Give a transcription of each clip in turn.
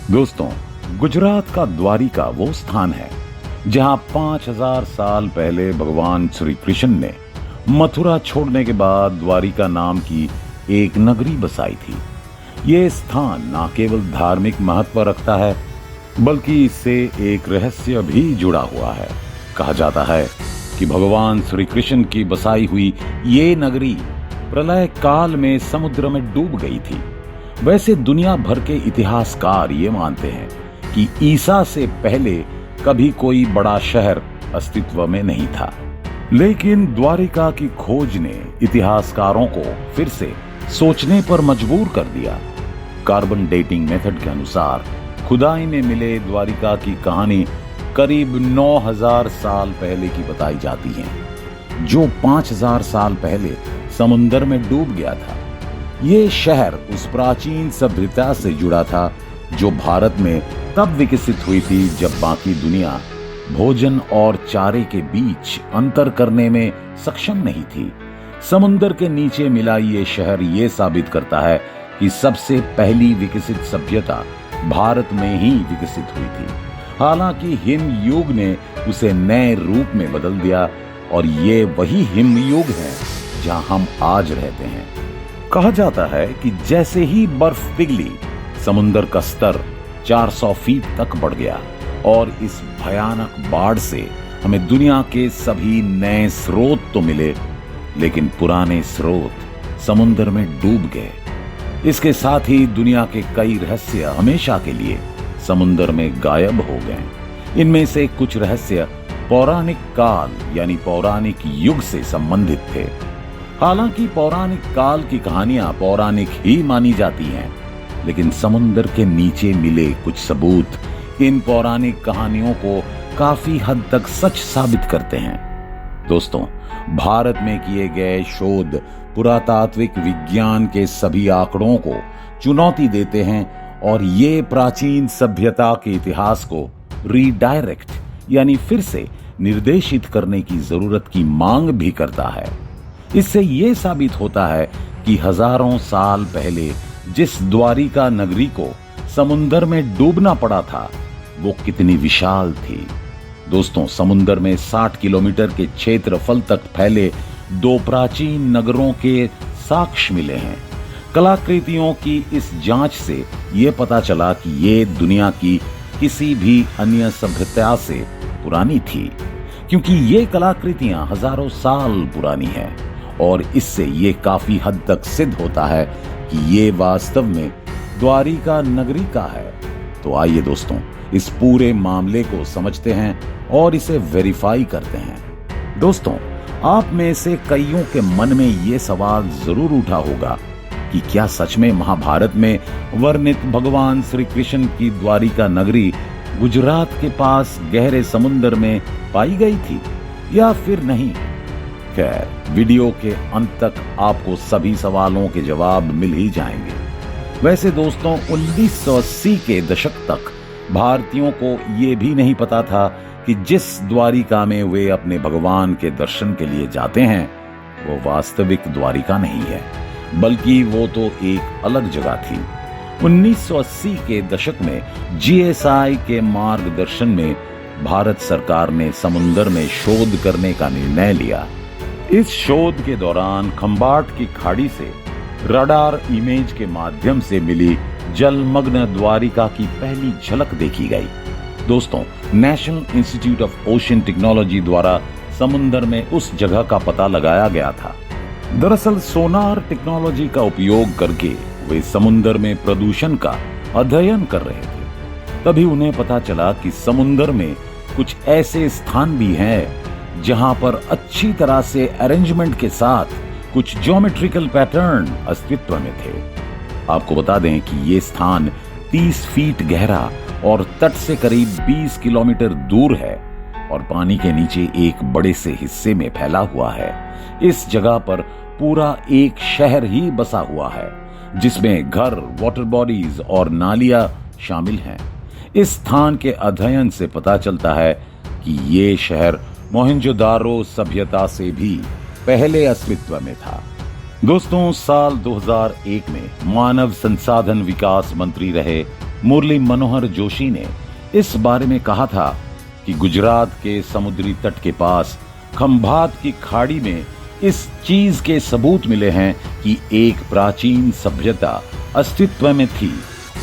दोस्तों, गुजरात का द्वारिका वो स्थान है जहां 5000 साल पहले भगवान श्री कृष्ण ने मथुरा छोड़ने के बाद द्वारिका नाम की एक नगरी बसाई थी। ये स्थान न केवल धार्मिक महत्व रखता है बल्कि इससे एक रहस्य भी जुड़ा हुआ है। कहा जाता है कि भगवान श्री कृष्ण की बसाई हुई ये नगरी प्रलय काल में समुद्र में डूब गई थी। वैसे दुनिया भर के इतिहासकार ये मानते हैं कि ईसा से पहले कभी कोई बड़ा शहर अस्तित्व में नहीं था, लेकिन द्वारिका की खोज ने इतिहासकारों को फिर से सोचने पर मजबूर कर दिया। कार्बन डेटिंग मेथड के अनुसार खुदाई में मिले द्वारिका की कहानी करीब 9000 साल पहले की बताई जाती है, जो 5000 साल पहले समुद्र में डूब गया था। ये शहर उस प्राचीन सभ्यता से जुड़ा था जो भारत में तब विकसित हुई थी जब बाकी दुनिया भोजन और चारे के बीच अंतर करने में सक्षम नहीं थी। समुद्र के नीचे मिला ये शहर ये साबित करता है कि सबसे पहली विकसित सभ्यता भारत में ही विकसित हुई थी। हालांकि हिमयुग ने उसे नए रूप में बदल दिया और ये वही हिमयुग है जहां हम आज रहते हैं। कहा जाता है कि जैसे ही बर्फ पिघली, समुद्र का स्तर 400 फीट तक बढ़ गया और इस भयानक बाढ़ से हमें दुनिया के सभी नए स्रोत तो मिले, लेकिन पुराने स्रोत समुद्र में डूब गए। इसके साथ ही दुनिया के कई रहस्य हमेशा के लिए समुद्र में गायब हो गए। इनमें से कुछ रहस्य पौराणिक काल यानी पौराणिक युग से संबंधित थे। हालांकि पौराणिक काल की कहानियां पौराणिक ही मानी जाती हैं, लेकिन समुद्र के नीचे मिले कुछ सबूत इन पौराणिक कहानियों को काफी हद तक सच साबित करते हैं। दोस्तों, भारत में किए गए शोध पुरातात्विक विज्ञान के सभी आंकड़ों को चुनौती देते हैं और ये प्राचीन सभ्यता के इतिहास को रीडायरेक्ट यानी फिर से निर्देशित करने की जरूरत की मांग भी करता है। इससे यह साबित होता है कि हजारों साल पहले जिस द्वारिका नगरी को समुद्र में डूबना पड़ा था वो कितनी विशाल थी। दोस्तों, समुद्र में 60 किलोमीटर के क्षेत्रफल तक फैले दो प्राचीन नगरों के साक्ष्य मिले हैं। कलाकृतियों की इस जांच से यह पता चला कि ये दुनिया की किसी भी अन्य सभ्यता से पुरानी थी, क्योंकि ये कलाकृतियां हजारों साल पुरानी हैं और इससे ये काफी हद तक सिद्ध होता है कि ये वास्तव में द्वारिका नगरी का है। तो आइए दोस्तों, इस पूरे मामले को समझते हैं और इसे वेरीफाई करते हैं। दोस्तों, आप में से कईयों के मन में ये सवाल जरूर उठा होगा कि क्या सच में महाभारत में वर्णित भगवान श्री कृष्ण की द्वारिका नगरी गुजरात के पास गहरे समुद्र में पाई गई थी या फिर नहीं। खैर, वीडियो के अंत तक आपको सभी सवालों के जवाब मिल ही जाएंगे। वैसे दोस्तों, 1980 के दशक तक भारतीयों को यह भी नहीं पता था कि जिस द्वारिका में वे अपने भगवान के दर्शन के लिए जाते हैं वो वास्तविक द्वारिका नहीं है, बल्कि वो तो एक अलग जगह थी। 1980 के दशक में जीएसआई के मार्गदर्शन में भारत सरकार ने समुद्र में शोध करने का निर्णय लिया। इस शोध के दौरान खंबाट की खाड़ी से रडार इमेज के माध्यम से मिली जलमग्न द्वारिका की पहली झलक देखी गई। दोस्तों, national institute of ocean technology द्वारा समुद्र में उस जगह का पता लगाया गया था। दरअसल सोनार टेक्नोलॉजी का उपयोग करके वे समुद्र में प्रदूषण का अध्ययन कर रहे थे। तभी उन्हें पता चला कि समुद्र में कुछ ऐसे स्थान भी हैं जहां पर अच्छी तरह से अरेंजमेंट के साथ कुछ ज्योमेट्रिकल पैटर्न अस्तित्व में थे। आपको बता दें कि ये स्थान 30 फीट गहरा और तट से करीब 20 किलोमीटर दूर है और पानी के नीचे एक बड़े से हिस्से में फैला हुआ है। इस जगह पर पूरा एक शहर ही बसा हुआ है, जिसमें घर, वाटर बॉडीज और नालियां शामिल हैं। इस स्थान के अध्ययन से पता चलता है कि ये शहर मोहनजोदारो सभ्यता से भी पहले अस्तित्व में था। दोस्तों, साल 2001 में मानव संसाधन विकास मंत्री रहे मुरली मनोहर जोशी ने इस बारे में कहा था कि गुजरात के समुद्री तट के पास खंभात की खाड़ी में इस चीज के सबूत मिले हैं कि एक प्राचीन सभ्यता अस्तित्व में थी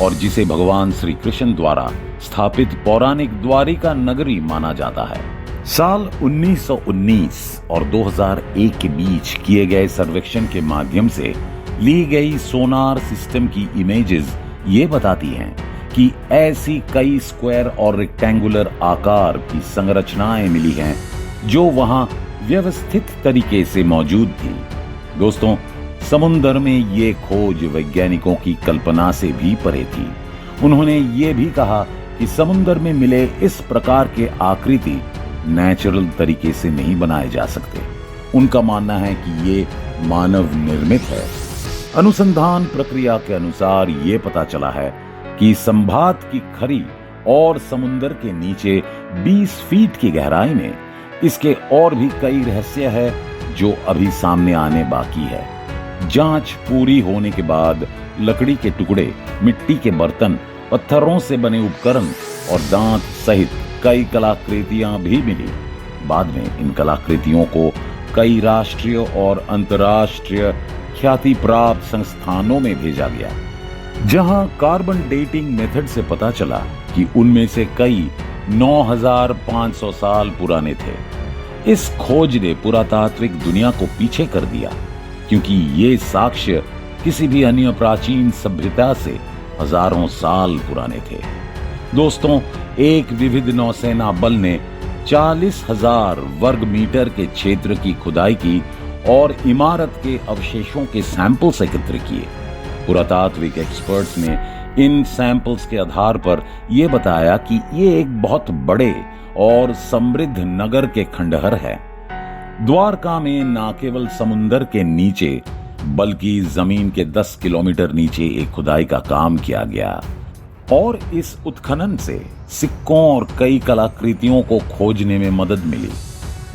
और जिसे भगवान श्री कृष्ण द्वारा स्थापित पौराणिक द्वारिका नगरी माना जाता है। साल 1919 और 2001 के बीच किए गए सर्वेक्षण के माध्यम से ली गई सोनार सिस्टम की इमेजेस ये बताती हैं कि ऐसी कई स्क्वायर और रेक्टेंगुलर आकार की संरचनाएं मिली हैं जो वहां व्यवस्थित तरीके से मौजूद थी। दोस्तों, समुद्र में ये खोज वैज्ञानिकों की कल्पना से भी परे थी। उन्होंने ये भी कहा कि समुद्र में मिले इस प्रकार के आकृति नेचुरल तरीके से नहीं बनाए जा सकते। उनका मानना है कि ये मानव निर्मित है। अनुसंधान प्रक्रिया के अनुसार ये पता चला है कि संभात की खरी और समुद्र के नीचे 20 फीट की गहराई में इसके और भी कई रहस्य है जो अभी सामने आने बाकी है। जांच पूरी होने के बाद लकड़ी के टुकड़े, मिट्टी के बर्तन, पत्थरों से बने उपकरण और दांत सहित कई कलाकृतियां भी मिली। बाद में इन कलाकृतियों को कई राष्ट्रीय और अंतर्राष्ट्रीय ख्याति प्राप्त संस्थानों में भेजा गया, जहां कार्बन डेटिंग मेथड से पता चला कि उनमें से कई 9500 साल पुराने थे। इस खोज ने पुरातात्विक दुनिया को पीछे कर दिया, क्योंकि ये साक्ष्य किसी भी अन्य प्राचीन सभ्यता से हजारों साल पुराने थे। दोस्तों, एक विविध नौसेना बल ने 40,000 वर्ग मीटर के क्षेत्र की खुदाई की और इमारत के अवशेषों के सैंपल्स एकत्र किए। पुरातात्विक एक्सपर्ट्स ने इन सैंपल्स के आधार पर यह बताया कि ये एक बहुत बड़े और समृद्ध नगर के खंडहर है। द्वारका में न केवल समुद्र के नीचे बल्कि जमीन के 10 किलोमीटर नीचे एक खुदाई का काम किया गया और इस उत्खनन से सिक्कों और कई कलाकृतियों को खोजने में मदद मिली।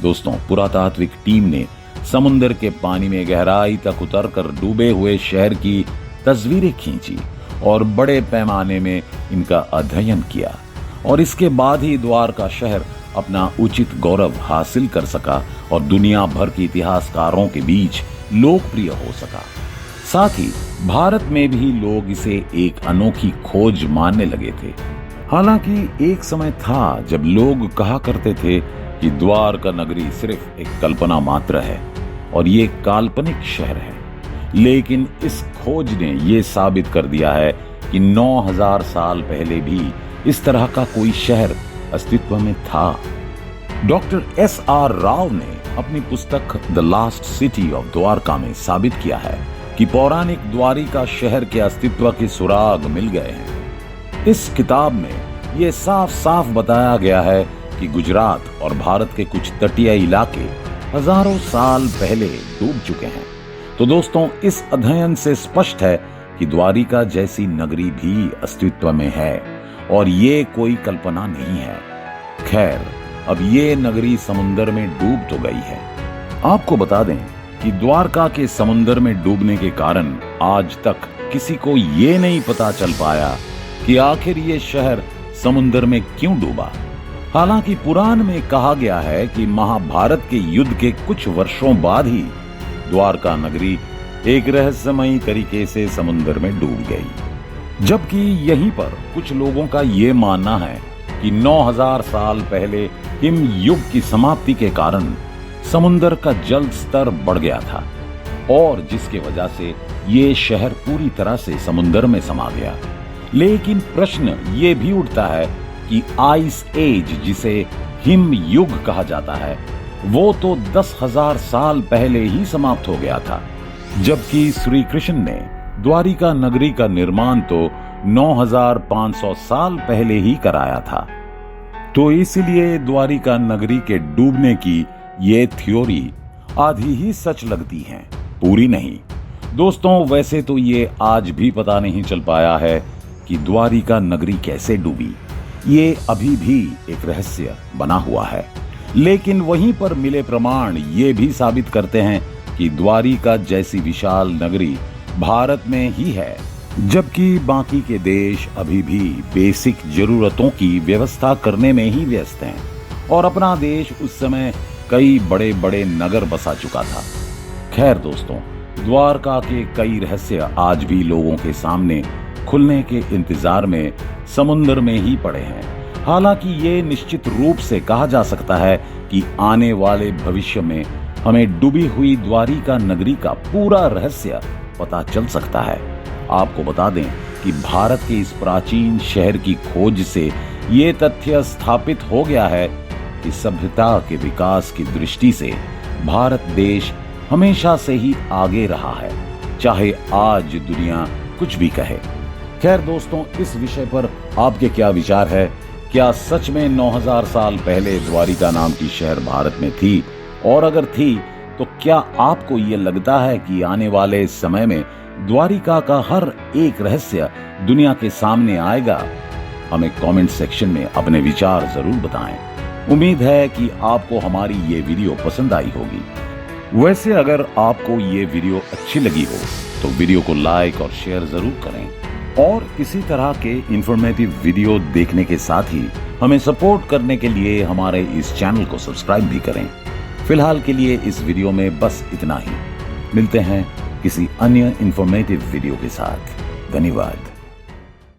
दोस्तों, पुरातात्विक टीम ने समुद्र के पानी में गहराई तक उतरकर डूबे हुए शहर की तस्वीरें खींची और बड़े पैमाने में इनका अध्ययन किया और इसके बाद ही द्वारका शहर अपना उचित गौरव हासिल कर सका और दुनिया भर के इतिहासकारों के बीच लोकप्रिय हो सका। साथ ही भारत में भी लोग इसे एक अनोखी खोज मानने लगे थे। हालांकि एक समय था जब लोग कहा करते थे कि द्वारका नगरी सिर्फ एक कल्पना मात्र है और ये काल्पनिक शहर है, लेकिन इस खोज ने ये साबित कर दिया है कि 9000 साल पहले भी इस तरह का कोई शहर अस्तित्व में था। Doctor S.R. राव ने अपनी पुस्तक the last city of Dwarka में साबित किया है कि पौराणिक द्वारिका शहर के अस्तित्व के सुराग मिल गए हैं। इस किताब में यह साफ साफ बताया गया है कि गुजरात और भारत के कुछ तटीय इलाके हजारों साल पहले डूब चुके हैं। तो दोस्तों, इस अध्ययन से स्पष्ट है कि द्वारिका जैसी नगरी भी अस्तित्व में है और ये कोई कल्पना नहीं है। खैर, अब ये नगरी समुद्र में डूब तो गई है। आपको बता दें कि द्वारका के समुद्र में डूबने के कारण आज तक किसी को ये नहीं पता चल पाया कि आखिर ये शहर समुद्र में क्यों डूबा। हालांकि पुराण में कहा गया है कि महाभारत के युद्ध के कुछ वर्षों बाद ही द्वारका नगरी एक रहस्यमयी तरीके से समुद्र में डूब गई। जबकि यहीं पर कुछ लोगों का ये मानना है कि 9000 साल पहले हिम युग की समाप्ति के कारण समुद्र का जल स्तर बढ़ गया था और जिसके वजह से ये शहर पूरी तरह से समुद्र में समा गया। लेकिन प्रश्न ये भी उठता है कि आइस एज, जिसे हिम युग कहा जाता है, वो तो 10,000 साल पहले ही समाप्त हो गया था, जबकि श्री कृष्ण ने द्वारिका नगरी का निर्माण तो 9500 साल पहले ही कराया था। तो इसलिए द्वारिका नगरी के डूबने की ये थ्योरी आधी ही सच लगती है, पूरी नहीं। दोस्तों, वैसे तो ये आज भी पता नहीं चल पाया है कि द्वारिका नगरी कैसे डूबी। ये अभी भी एक रहस्य बना हुआ है, लेकिन वहीं पर मिले प्रमाण ये भी साबित करते हैं कि द्वारिका जैसी विशाल नगरी भारत में ही है जबकि बाकी के देश अभी भी बेसिक जरूरतों की व्यवस्था करने में ही व्यस्त हैं और अपना देश उस समय कई बड़े बड़े नगर बसा चुका था। खैर दोस्तों, द्वारका के कई रहस्य आज भी लोगों के सामने खुलने के इंतजार में समुद्र में ही पड़े हैं। हालांकि ये निश्चित रूप से कहा जा सकता है कि आने वाले भविष्य में हमें डूबी हुई द्वारिका नगरी का पूरा रहस्य पता चल सकता है। आपको बता दें कि भारत के इस प्राचीन शहर की खोज से ये तथ्य स्थापित हो गया है कि सभ्यता के विकास की दृष्टि से भारत देश हमेशा से ही आगे रहा है, चाहे आज दुनिया कुछ भी कहे। खैर दोस्तों, इस विषय पर आपके क्या विचार है? क्या सच में 9000 साल पहले द्वारिका नाम की शहर भारत में थी? और अगर थी तो क्या आपको ये लगता है कि आने वाले समय में द्वारिका का हर एक रहस्य दुनिया के सामने आएगा? हमें कमेंट सेक्शन में अपने विचार जरूर बताएं। उम्मीद है कि आपको हमारी ये वीडियो पसंद आई होगी। वैसे अगर आपको ये वीडियो अच्छी लगी हो तो वीडियो को लाइक और शेयर जरूर करें और इसी तरह के इंफॉर्मेटिव वीडियो देखने के साथ ही हमें सपोर्ट करने के लिए हमारे इस चैनल को सब्सक्राइब भी करें। फिलहाल के लिए इस वीडियो में बस इतना ही। मिलते हैं किसी अन्य इंफॉर्मेटिव वीडियो के साथ। धन्यवाद।